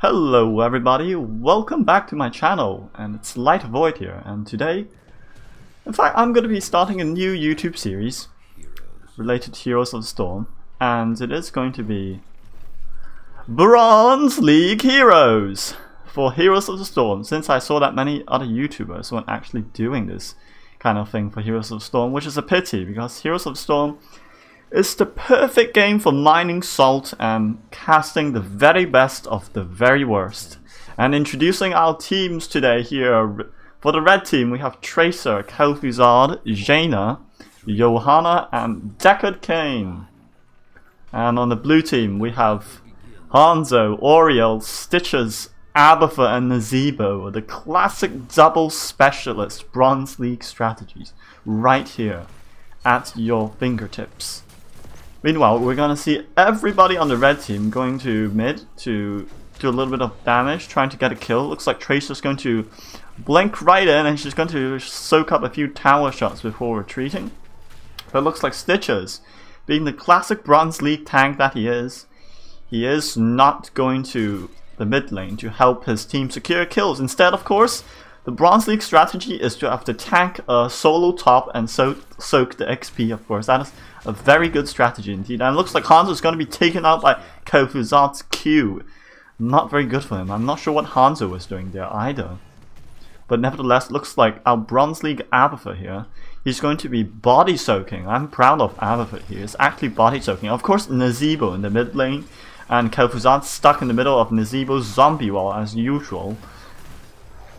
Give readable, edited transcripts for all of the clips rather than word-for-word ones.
Hello everybody, welcome back to my channel, and it's Light of Void here, and today, in fact, I'm going to be starting a new YouTube series related to Heroes of the Storm, and it is going to be Bronze League Heroes for Heroes of the Storm, since I saw that many other YouTubers weren't actually doing this kind of thing for Heroes of the Storm, which is a pity, because Heroes of the Storm is the perfect game for mining salt and casting the very best of the very worst. And introducing our teams today here, for the red team we have Tracer, Kel'Thuzad, Jaina, Johanna and Deckard Cain. And on the blue team we have Hanzo, Oriel, Stitches, Abatha and NAZEEBO, the classic double specialist Bronze League strategies right here at your fingertips. Meanwhile, we're going to see everybody on the red team going to mid to do a little bit of damage, trying to get a kill. Looks like Tracer's going to blink right in and she's going to soak up a few tower shots before retreating. But it looks like Stitches, being the classic Bronze League tank that he is not going to the mid lane to help his team secure kills. Instead, of course, the Bronze League strategy is to have the tank solo top and soak the XP, of course. That is a very good strategy indeed. And it looks like Hanzo is going to be taken out by Kel'Thuzad's Q. Not very good for him. I'm not sure what Hanzo was doing there either. But nevertheless, looks like our Bronze League Abatha here, he's going to be body soaking. I'm proud of Abatha here. He's actually body soaking. Of course, NAZEEBO in the mid lane, and Kel'Thuzad stuck in the middle of NAZEEBO's zombie wall as usual.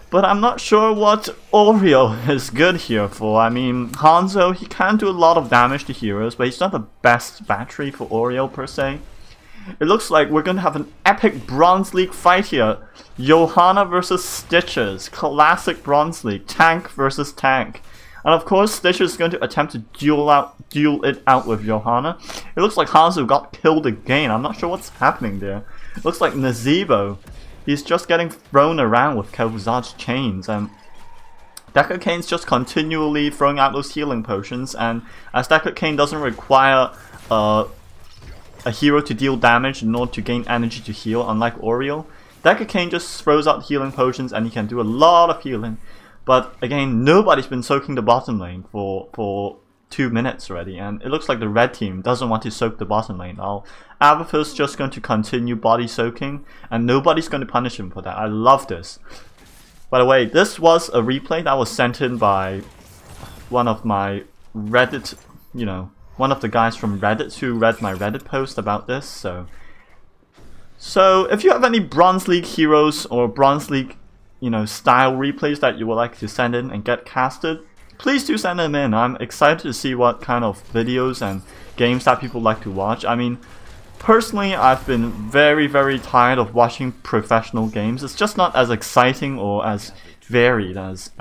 But I'm not sure what Oriel is good here for. I mean, Hanzo, he can do a lot of damage to heroes, but he's not the best battery for Oriel per se. It looks like we're going to have an epic Bronze League fight here. Johanna versus Stitches. Classic Bronze League. Tank versus tank. And of course, Stitches is going to attempt to duel it out with Johanna. It looks like Hanzo got killed again. I'm not sure what's happening there. It looks like NAZEEBO, he's just getting thrown around with Kel'Thuzad's chains, and Deckard Cain's just continually throwing out those healing potions, and as Deckard Cain doesn't require a hero to deal damage in order to gain energy to heal, unlike Oriel, Deckard Cain just throws out healing potions and he can do a lot of healing. But again, nobody's been soaking the bottom lane for 2 minutes already, and it looks like the red team doesn't want to soak the bottom lane. Now, Abatha's just going to continue body soaking, and nobody's going to punish him for that. I love this. By the way, this was a replay that was sent in by one of my Reddit, one of the guys from Reddit who read my Reddit post about this. So if you have any Bronze League heroes or Bronze League, style replays that you would like to send in and get casted, please do send them in. I'm excited to see what kind of videos and games that people like to watch. I mean, personally, I've been very, very tired of watching professional games. It's just not as exciting or as varied as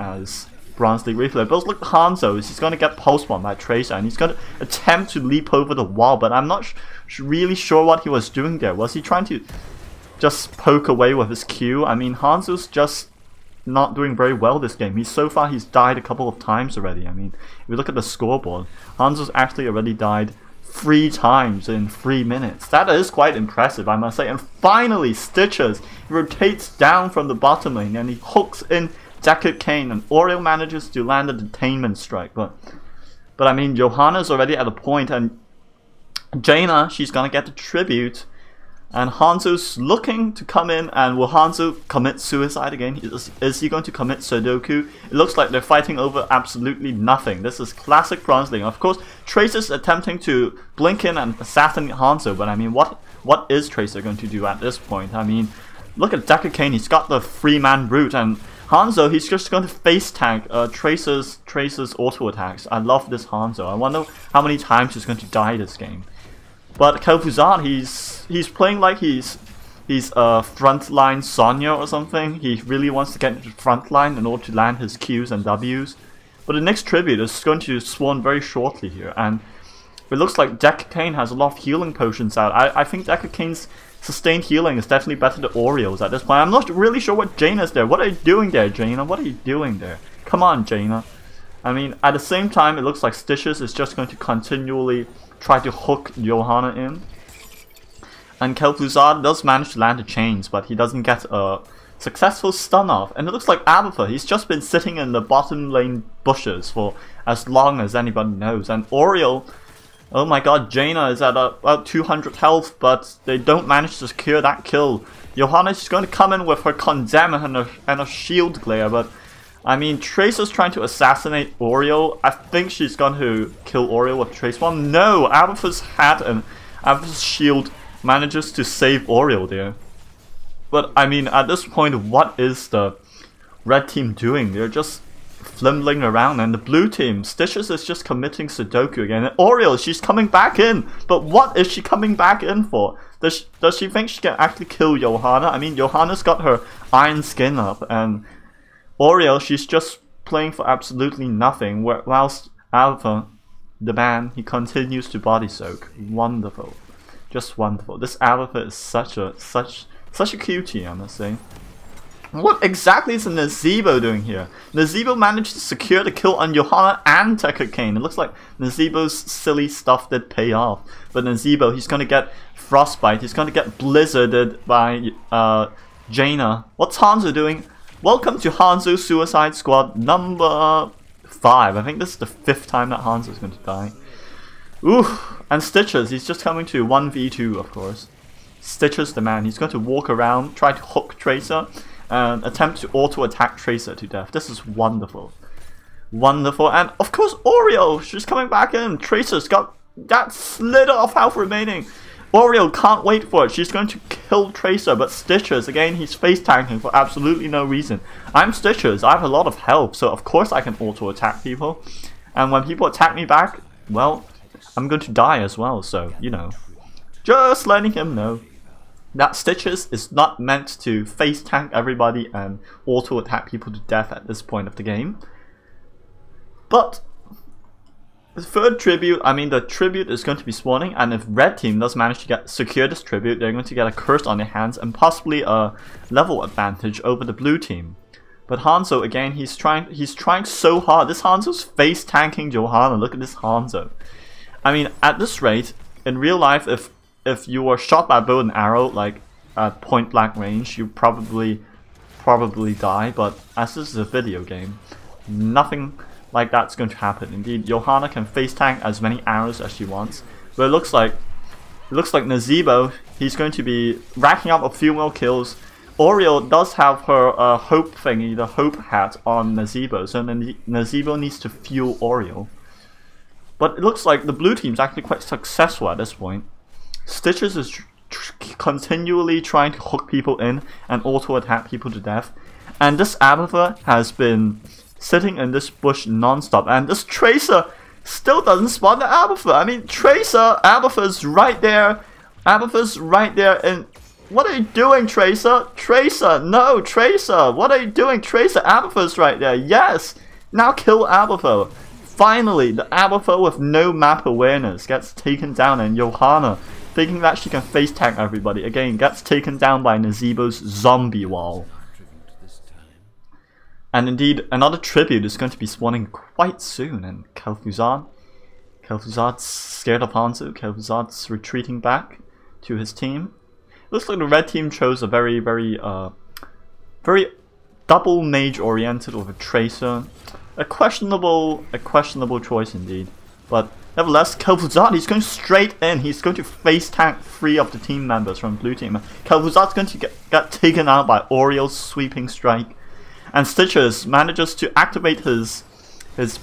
Bronze League replay. But look at Hanzo. He's going to get pulse bomb by Tracer, and he's going to attempt to leap over the wall, but I'm not really sure what he was doing there. Was he trying to just poke away with his Q? I mean, Hanzo's just not doing very well this game. So far he's died a couple of times already. I mean, if we look at the scoreboard, Hanzo's actually already died 3 times in 3 minutes. That is quite impressive, I must say. And finally, Stitches rotates down from the bottom lane and he hooks in Deckard Cain, and Oriel manages to land a detainment strike. But I mean, Johanna's already at a point, and Jaina, she's gonna get the tribute. And Hanzo's looking to come in, and will Hanzo commit suicide again? Is he going to commit Sudoku? It looks like they're fighting over absolutely nothing. This is classic Bronze League. Of course, Tracer's attempting to blink in and assassinate Hanzo, but I mean, what is Tracer going to do at this point? I mean, look at Deckard Cain, he's got the 3-man brute, and Hanzo, he's just going to face tank Tracer's auto attacks. I love this Hanzo. I wonder how many times he's going to die this game. But Kel'Thuzad, he's playing like he's a frontline Sonya or something. He really wants to get into the front line in order to land his Qs and Ws. But the next tribute is going to spawn very shortly here, and it looks like Deckard Cain has a lot of healing potions out. I think Deckard Cain's sustained healing is definitely better than Oriel's at this point. I'm not really sure what Jaina's there. What are you doing there, Jaina? What are you doing there? Come on, Jaina. I mean, at the same time, it looks like Stitches is just going to continually try to hook Johanna in. And Kel'Thuzad does manage to land the chains, but he doesn't get a successful stun off. And it looks like Abathur, he's just been sitting in the bottom lane bushes for as long as anybody knows. And Oriel, oh my god, Jaina is at about 200 health, but they don't manage to secure that kill. Johanna is going to come in with her Condemn and a Shield Glare, but I mean, Tracer's trying to assassinate Oriel. I think she's going to kill Oriel with Trace Bomb. No, Abathur's hat and Abathur's shield manages to save Oriel there. But I mean, at this point, what is the red team doing? They're just flimling around, and the blue team, Stitches is just committing Sudoku again. And Oriel, she's coming back in, but what is she coming back in for? Does she think she can actually kill Johanna? I mean, Johanna's got her iron skin up, and Oriel, she's just playing for absolutely nothing, whilst Alpha, the man, he continues to body soak. Wonderful. Just wonderful. This Alpha is such a cutie, I must say. What exactly is NAZEEBO doing here? NAZEEBO managed to secure the kill on Johanna and Tekka Kane. It looks like NAZEEBO's silly stuff did pay off. But NAZEEBO, he's going to get Frostbite. He's going to get Blizzarded by Jaina. What's Hanzo doing? Welcome to Hanzo Suicide Squad number 5. I think this is the 5th time that Hanzo is going to die. Ooh, and Stitches, he's just coming to 1v2, of course. Stitches the man. He's going to walk around, try to hook Tracer, and attempt to auto-attack Tracer to death. This is wonderful. Wonderful. And of course, Oriel, she's coming back in. Tracer's got that slither of health remaining. Oriel can't wait for it. She's going to kill Tracer, but Stitches, again, he's face tanking for absolutely no reason. I'm Stitches, I have a lot of health, so of course I can auto-attack people. And when people attack me back, well, I'm going to die as well, so, you know. Just letting him know that Stitches is not meant to face tank everybody and auto-attack people to death at this point of the game. But the third tribute, I mean, the tribute is going to be spawning, and if red team does manage to secure this tribute, they're going to get a curse on their hands and possibly a level advantage over the blue team. But Hanzo, again, he's trying so hard. This Hanzo's face tanking Johanna. Look at this Hanzo. I mean, at this rate, in real life, if you were shot by a bow and arrow, like at point blank range, you probably die. But as this is a video game, nothing like that's going to happen. Indeed, Johanna can face tank as many arrows as she wants. But it looks like NAZEEBO, he's going to be racking up a few more kills. Oriel does have her hope thingy, the hope hat on NAZEEBO, so NAZEEBO needs to fuel Oriel. But it looks like the blue team's actually quite successful at this point. Stitches is continually trying to hook people in and auto-attack people to death. And this Abathur has been sitting in this bush non-stop, and this Tracer still doesn't spawn the Abathur. I mean, Abathur's right there. Abathur's right there, and what are you doing, Tracer? Tracer, no, Tracer, what are you doing? Tracer, Abathur's right there, yes! Now kill Abathur. Finally, the Abathur with no map awareness gets taken down, and Johanna, thinking that she can face tank everybody, again, gets taken down by NAZEEBO's zombie wall. And indeed, another tribute is going to be spawning quite soon, and Kel'Thuzad's scared of Hanzo. Kel'Thuzad's retreating back to his team. Looks like the red team chose a very double mage oriented with a Tracer. A questionable choice indeed. But nevertheless, Kel'Thuzad, he's going straight in. He's going to face tank 3 of the team members from blue team. Kel'Thuzad's going to get taken out by Oriel's sweeping strike. And Stitches manages to activate his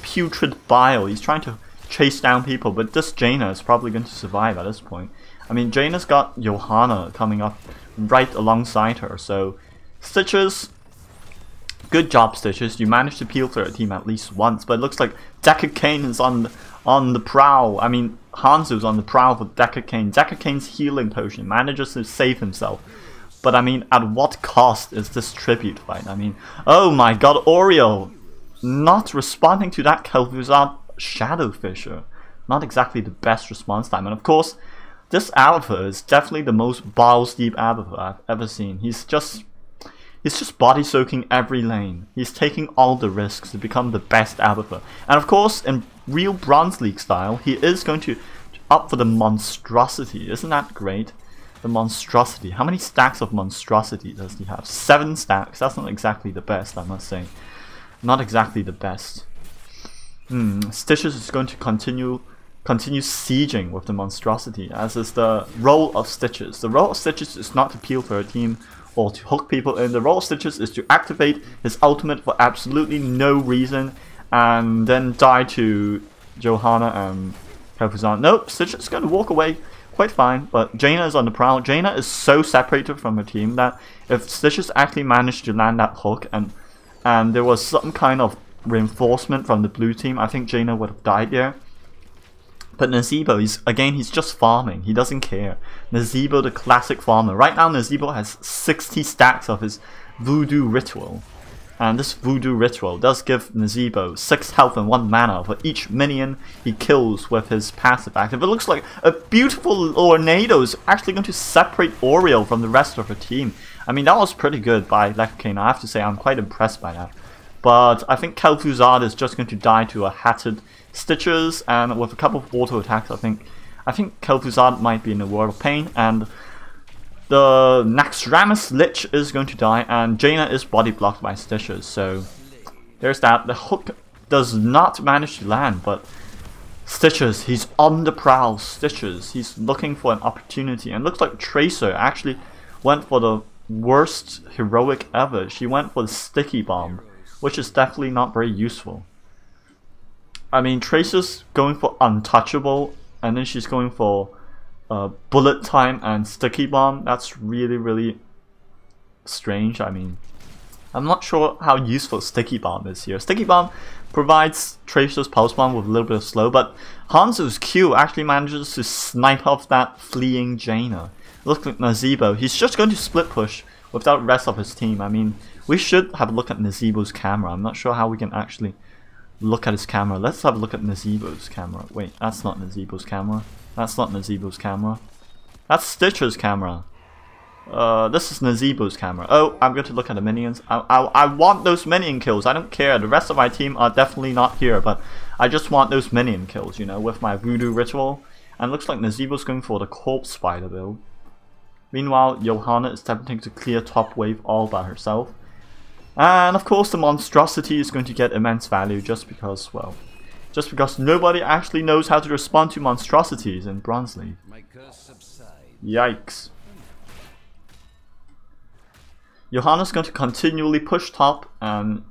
putrid bile. He's trying to chase down people, but this Jaina is probably going to survive at this point. I mean, Jaina's got Johanna coming up right alongside her, so Stitches, good job Stitches. You managed to peel through a team at least once, but it looks like Tekka Kane is on the prowl. I mean, Hanzo's on the prowl for Tekka Kane. Tekka Kane's healing potion manages to save himself. But I mean, at what cost is this tribute fight? I mean, oh my god, Oriel not responding to that Kel'Thuzad Shadow Fisher. Not exactly the best response time. And of course, this Abathur is definitely the most balls deep Abathur I've ever seen. He's just body soaking every lane. He's taking all the risks to become the best Abathur. And of course, in real Bronze League style, he is going to up for the monstrosity. Isn't that great? The monstrosity. How many stacks of monstrosity does he have? 7 stacks. That's not exactly the best, I must say. Not exactly the best. Stitches is going to continue sieging with the monstrosity, as is the role of Stitches. The role of Stitches is not to peel for a team or to hook people in. The role of Stitches is to activate his ultimate for absolutely no reason and then die to Johanna and Kel'Thuzad. Nope, Stitches is going to walk away quite fine, but Jaina is on the prowl. Jaina is so separated from her team that if Stitches actually managed to land that hook and there was some kind of reinforcement from the blue team, I think Jaina would have died there. But Nazeebo, he's just farming. He doesn't care. Nazeebo, the classic farmer. Right now, Nazeebo has 60 stacks of his voodoo ritual. And this voodoo ritual does give Nazeebo 6 health and 1 mana for each minion he kills with his passive active. It looks like a beautiful tornado is actually going to separate Oriole from the rest of her team. I mean, that was pretty good by Lekkaine. I have to say, I'm quite impressed by that. But I think Kel'Thuzad is just going to die to a hatted Stitches, and with a couple of auto attacks, I think Kel'Thuzad might be in a world of pain, and the Naxxramas Lich is going to die, and Jaina is body blocked by Stitches. So there's that. The hook does not manage to land, but Stitches, he's on the prowl. Stitches, he's looking for an opportunity, and looks like Tracer actually went for the worst heroic ever. She went for the sticky bomb, which is definitely not very useful. I mean, Tracer's going for untouchable, and then she's going for bullet time and sticky bomb. That's really, really strange. I mean, I'm not sure how useful sticky bomb is here. Sticky bomb provides Tracer's pulse bomb with a little bit of slow, but Hanzo's Q actually manages to snipe off that fleeing Jaina. Look at Nazeebo. He's just going to split push without the rest of his team. I mean, we should have a look at Nazeebo's camera. I'm not sure how we can actually look at his camera. Let's have a look at Nazeebo's camera. Wait, that's not Nazeebo's camera. That's not Nazeebo's camera. That's Stitcher's camera. This is Nazeebo's camera. Oh, I'm going to look at the minions. I want those minion kills. I don't care. The rest of my team are definitely not here, but I just want those minion kills, you know, with my voodoo ritual. And it looks like Nazeebo's going for the corpse spider build. Meanwhile, Johanna is attempting to clear top wave all by herself. And of course the monstrosity is going to get immense value just because, well, just because nobody actually knows how to respond to monstrosities in Bronze League. Yikes. Johanna's going to continually push top, and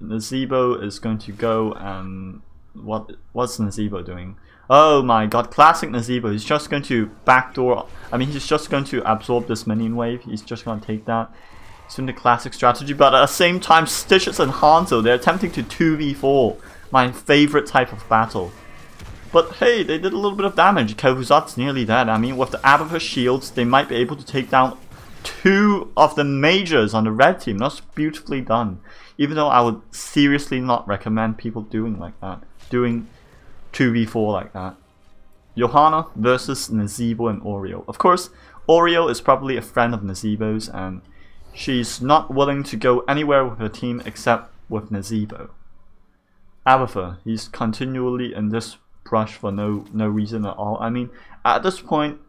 Nazeebo is going to go and... What's Nazeebo doing? Oh my god, classic Nazeebo. He's just going to backdoor... I mean, he's just going to absorb this minion wave. He's just going to take that. It's been the classic strategy, but at the same time, Stitches and Hanzo, they're attempting to 2v4, my favorite type of battle. But hey, they did a little bit of damage. Kel'Thuzad's nearly dead. I mean, with the Abathur shields, they might be able to take down 2 of the majors on the red team. That's beautifully done. Even though I would seriously not recommend people doing like that. Doing 2v4 like that. Johanna versus Nazeebo and Oriole. Of course, Oriole is probably a friend of Nazeebo's, and she's not willing to go anywhere with her team except with Nazeebo. Abathur, he's continually in this brush for no reason at all. I mean, at this point,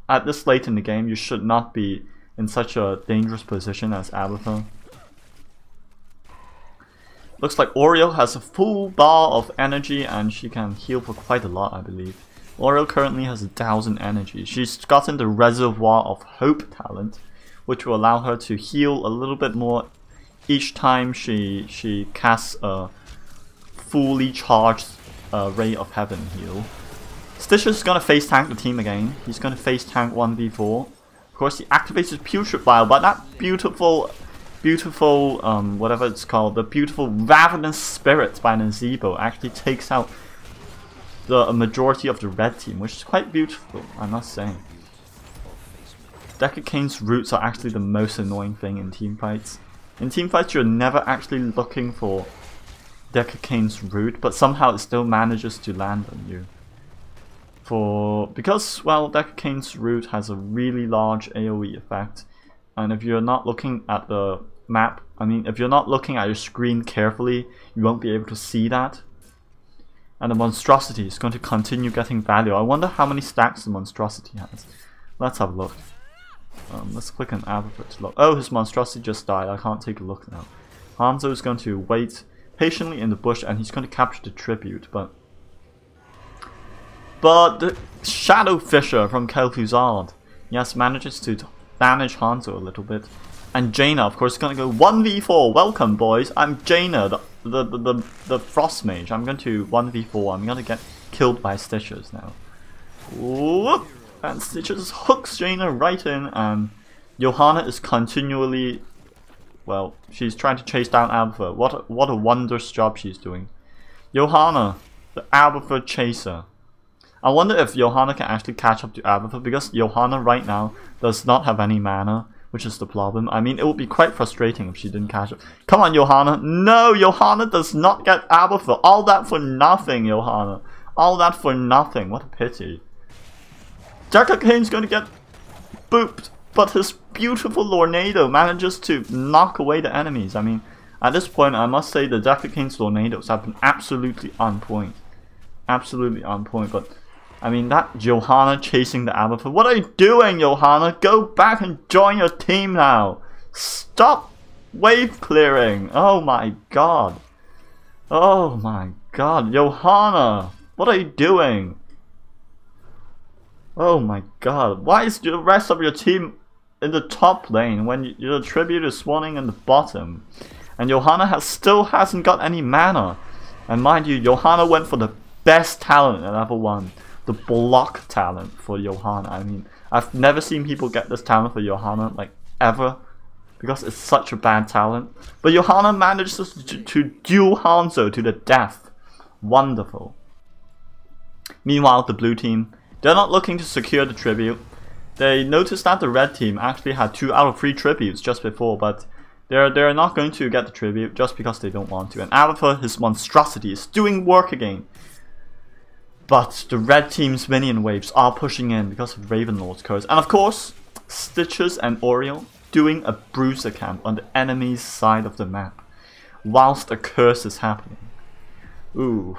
at this late in the game, you should not be in such a dangerous position as Abathur. Looks like Oriole has a full bar of energy and she can heal for quite a lot, I believe. Oriole currently has 1000 energy. She's gotten the Reservoir of Hope talent, which will allow her to heal a little bit more each time she casts a fully charged Ray of Heaven heal. Stitches is going to face tank the team again. He's going to face tank 1v4. Of course, he activates his Putrid Vial, but that beautiful, whatever it's called, the beautiful Ravenous Spirit by Nazeebo actually takes out the majority of the red team, which is quite beautiful, I must say. Deckardcane's roots are actually the most annoying thing in teamfights. In teamfights, you're never actually looking for Deckardcane's root, but somehow it still manages to land on you. Because, well, Deckardcane's root has a really large AoE effect, and if you're not looking at the map, I mean, if you're not looking at your screen carefully, you won't be able to see that. And the monstrosity is going to continue getting value. I wonder how many stacks the monstrosity has. Let's have a look. Let's click on Aberfur to look. Oh, his monstrosity just died. I can't take a look now. Hanzo is going to wait patiently in the bush and he's going to capture the tribute, but the Shadow Fisher from Kel'Thuzad, yes, manages to damage Hanzo a little bit. And Jaina, of course, is going to go 1v4. Welcome, boys. I'm Jaina, the Frost Mage. I'm going to 1v4. I'm going to get killed by Stitches now. Whoop! And Stitches hooks Jaina right in, and Johanna is continually, well, she's trying to chase down Aberfur. What a wondrous job she's doing. Johanna, the Aberfur chaser. I wonder if Johanna can actually catch up to Aberfur, because Johanna right now does not have any mana, which is the problem. I mean, it would be quite frustrating if she didn't catch up. Come on, Johanna. No, Johanna does not get Aberfur. All that for nothing, Johanna. All that for nothing. What a pity. Kane's going to get booped, but his beautiful Lornado manages to knock away the enemies. I mean, at this point, I must say the Kane's Lornados have been absolutely on point. Absolutely on point, but I mean, that Johanna chasing the Aberfur. What are you doing, Johanna? Go back and join your team now. Stop wave clearing. Oh my god. Oh my god. Johanna, what are you doing? Oh my god. Why is the rest of your team in the top lane when your tribute is spawning in the bottom? And Johanna still hasn't got any mana. And mind you, Johanna went for the best talent at level 1. The block talent for Johanna. I mean, I've never seen people get this talent for Johanna, like, ever. Because it's such a bad talent. But Johanna manages to duel Hanzo to the death. Wonderful. Meanwhile, the blue team, they're not looking to secure the tribute. They noticed that the red team actually had 2 out of 3 tributes just before, but they're not going to get the tribute just because they don't want to. And Aberfur, his monstrosity, is doing work again. But the red team's minion waves are pushing in because of Ravenlord's curse. And of course, Stitches and Oriel doing a bruiser camp on the enemy's side of the map whilst a curse is happening. Ooh.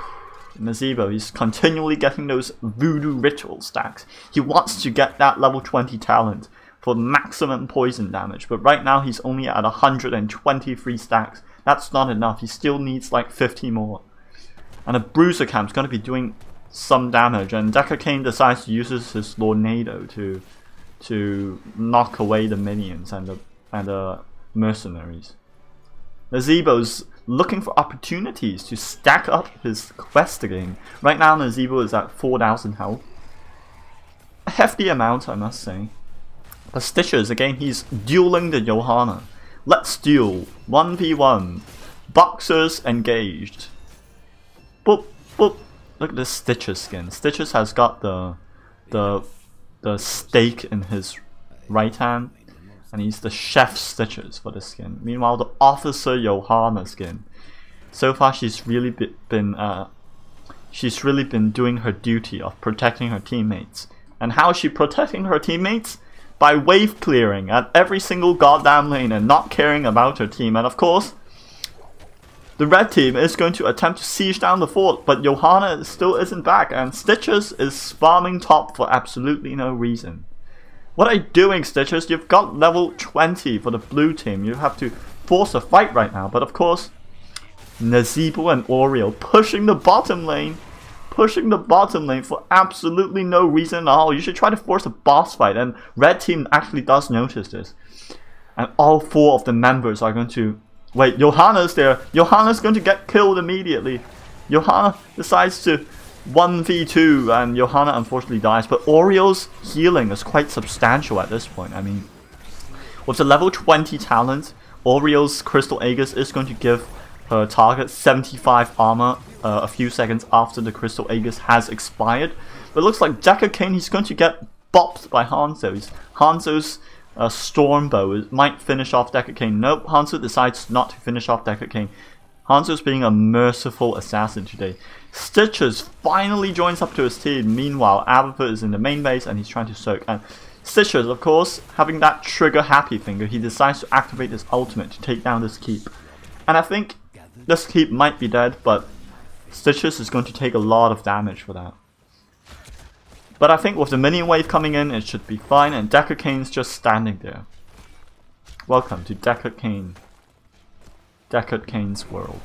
NAZEEBO, he's continually getting those voodoo ritual stacks. He wants to get that level 20 talent for maximum poison damage, but right now he's only at 123 stacks. That's not enough. He still needs like 50 more. And a bruiser camp's going to be doing some damage, and Kane decides to use his Lornado to knock away the minions and the mercenaries. NAZEEBO's looking for opportunities to stack up his quest again. Right now NAZEEBO is at 4,000 health. A hefty amount, I must say. But Stitches, again, he's dueling the Johanna. Let's duel. 1v1. Boxers engaged. Boop, boop. Look at this Stitches skin. Stitches has got the stake in his right hand. And he's the chef Stitches for this skin. Meanwhile, the officer Johanna skin. So far, she's really been doing her duty of protecting her teammates. And how is she protecting her teammates? By wave clearing at every single goddamn lane and not caring about her team. And of course, the red team is going to attempt to siege down the fort, but Johanna still isn't back, and Stitches is farming top for absolutely no reason. What are you doing, Stitches? You've got level 20 for the blue team. You have to force a fight right now. But of course, NAZEEBO and Oriel pushing the bottom lane. Pushing the bottom lane for absolutely no reason at all. You should try to force a boss fight. And red team actually does notice this. And all 4 of the members are going to... Wait, Johanna's there. Johanna's going to get killed immediately. Johanna decides to 1v2 and Johanna unfortunately dies, but Oriel's healing is quite substantial at this point. I mean, with the level 20 talent, Oriel's Crystal Aegis is going to give her target 75 armor a few seconds after the Crystal Aegis has expired. But it looks like Kane, he's going to get bopped by Hanzo. Hanzo's Storm Bow might finish off Kane. Nope, Hanzo decides not to finish off Kane. Hanzo's being a merciful assassin today. Stitches finally joins up to his team. Meanwhile, Aberfur is in the main base and he's trying to soak. And Stitches, of course, having that trigger happy finger, he decides to activate his ultimate to take down this keep. And I think this keep might be dead, but Stitches is going to take a lot of damage for that. But I think with the minion wave coming in, it should be fine, and Deckard Cain's just standing there. Welcome to Deckard Cain's world.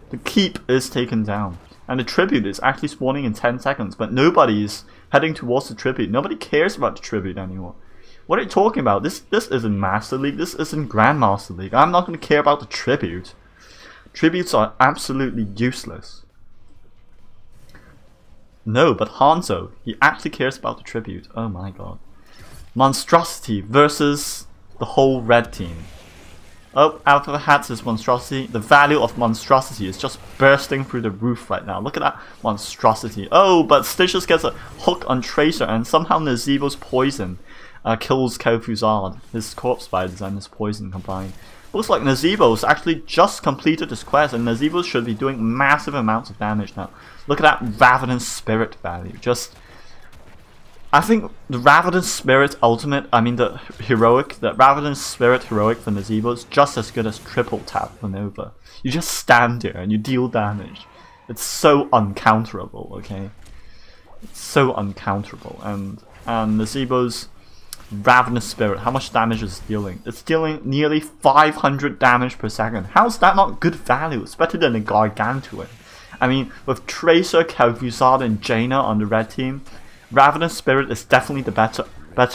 The keep is taken down, and the tribute is actually spawning in 10 seconds, but nobody is heading towards the tribute. Nobody cares about the tribute anymore. What are you talking about? This isn't Master League, this isn't Grandmaster League. I'm not going to care about the tribute. Tributes are absolutely useless. No, but Hanzo, he actually cares about the tribute. Oh my god. Monstrosity versus the whole red team. Oh, Alpha Hats is Monstrosity. The value of Monstrosity is just bursting through the roof right now. Look at that Monstrosity. Oh, but Stitches gets a hook on Tracer, and somehow NAZEEBO'S poison kills Kofuzard. His corpse spiders and his poison combined. Looks like NAZEEBO'S actually just completed this quest, and NAZEEBO'S should be doing massive amounts of damage now. Look at that Ravenous Spirit value. I think the Ravenous Spirit ultimate, I mean the heroic, the Ravenous Spirit heroic for NAZEEBO is just as good as triple tap for Nova. You just stand there and you deal damage. It's so uncounterable, okay? It's so uncounterable. And NAZEEBO'S Ravenous Spirit, how much damage is it dealing? It's dealing nearly 500 damage per second. How's that not good value? It's better than a Gargantuan. I mean, with Tracer, Kofuzard, and Jaina on the red team, Ravenous Spirit is definitely the better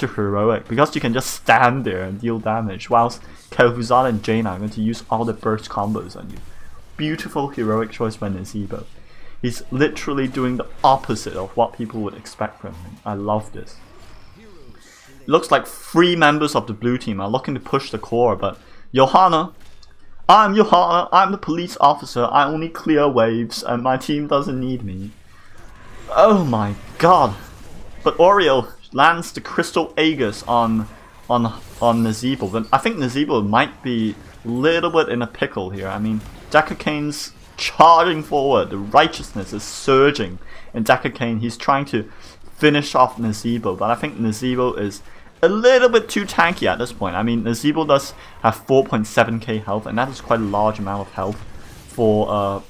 heroic, because you can just stand there and deal damage, whilst Kofuzard and Jaina are going to use all the burst combos on you. Beautiful heroic choice by NAZEEBO. He's literally doing the opposite of what people would expect from him. I love this. It looks like 3 members of the blue team are looking to push the core, but Johanna, I'm Johanna, I'm the police officer, I only clear waves and my team doesn't need me. Oh my god. But Oreo lands the Crystal Aegis on NAZEEBO, but I think NAZEEBO might be a little bit in a pickle here. I mean, Deckard Cain's charging forward, the righteousness is surging in Deckard Cain. He's trying to finish off NAZEEBO, but I think NAZEEBO is a little bit too tanky at this point. I mean, NAZEEBO does have 4.7k health, and that is quite a large amount of health for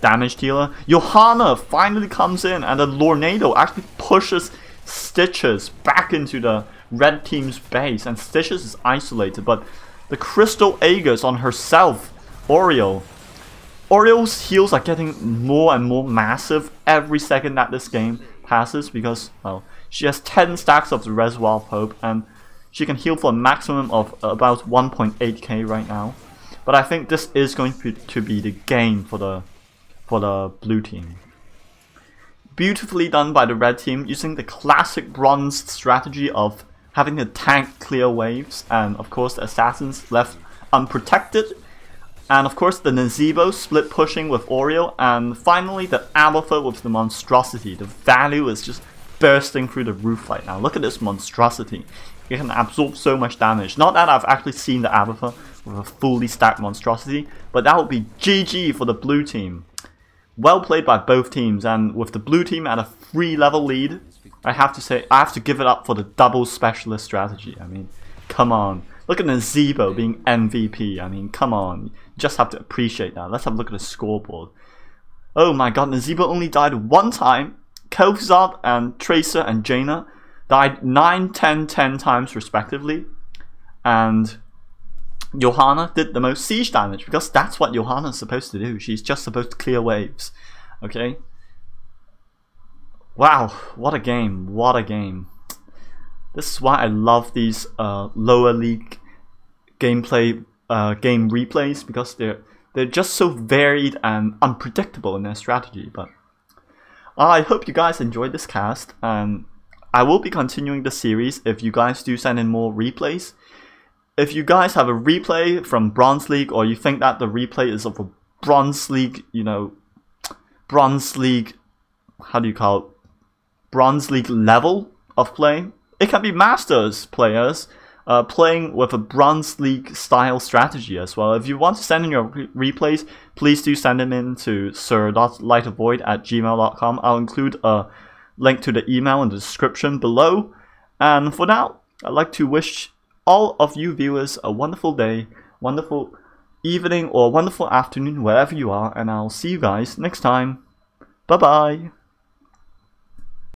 damage dealer. Johanna finally comes in, and the Lornado actually pushes Stitches back into the red team's base, and Stitches is isolated, but the Crystal Aegis on herself, Oreo's heals are getting more and more massive every second that this game passes, because, well, she has 10 stacks of the Reservoir of Hope, and she can heal for a maximum of about 1.8k right now. But I think this is going to be the game for the blue team. Beautifully done by the red team, using the classic bronze strategy of having the tank clear waves, and of course the assassins left unprotected, and of course the NAZEEBO split pushing with Oreo, and finally the Alpha with the Monstrosity. The value is just bursting through the roof right now. Look at this Monstrosity. It can absorb so much damage. Not that I've actually seen the Alpha with a fully stacked Monstrosity, but that would be GG for the blue team. Well played by both teams, and with the blue team at a 3-level lead, I have to say, I have to give it up for the double specialist strategy. I mean, come on. Look at NAZEEBO being MVP. I mean, come on. You just have to appreciate that. Let's have a look at the scoreboard. Oh my god, NAZEEBO only died 1 time. Kofuzard and Tracer and Jaina died 9, 10, 10 times respectively. And Johanna did the most siege damage, because that's what Johanna is supposed to do. She's just supposed to clear waves. Okay? Wow, what a game. What a game. This is why I love these lower league gameplay game replays, because they're just so varied and unpredictable in their strategy. But I hope you guys enjoyed this cast, and I will be continuing the series if you guys do send in more replays. If you guys have a replay from Bronze League, or you think that the replay is of a Bronze League, you know, Bronze League, how do you call it? Bronze League level of play. It can be Masters players playing with a Bronze League style strategy as well. If you want to send in your replays, please do send them in to sir.lightofvoid@gmail.com. I'll include a link to the email in the description below. And for now, I'd like to wish all of you viewers a wonderful day, wonderful evening, or wonderful afternoon wherever you are, and I'll see you guys next time. Bye bye.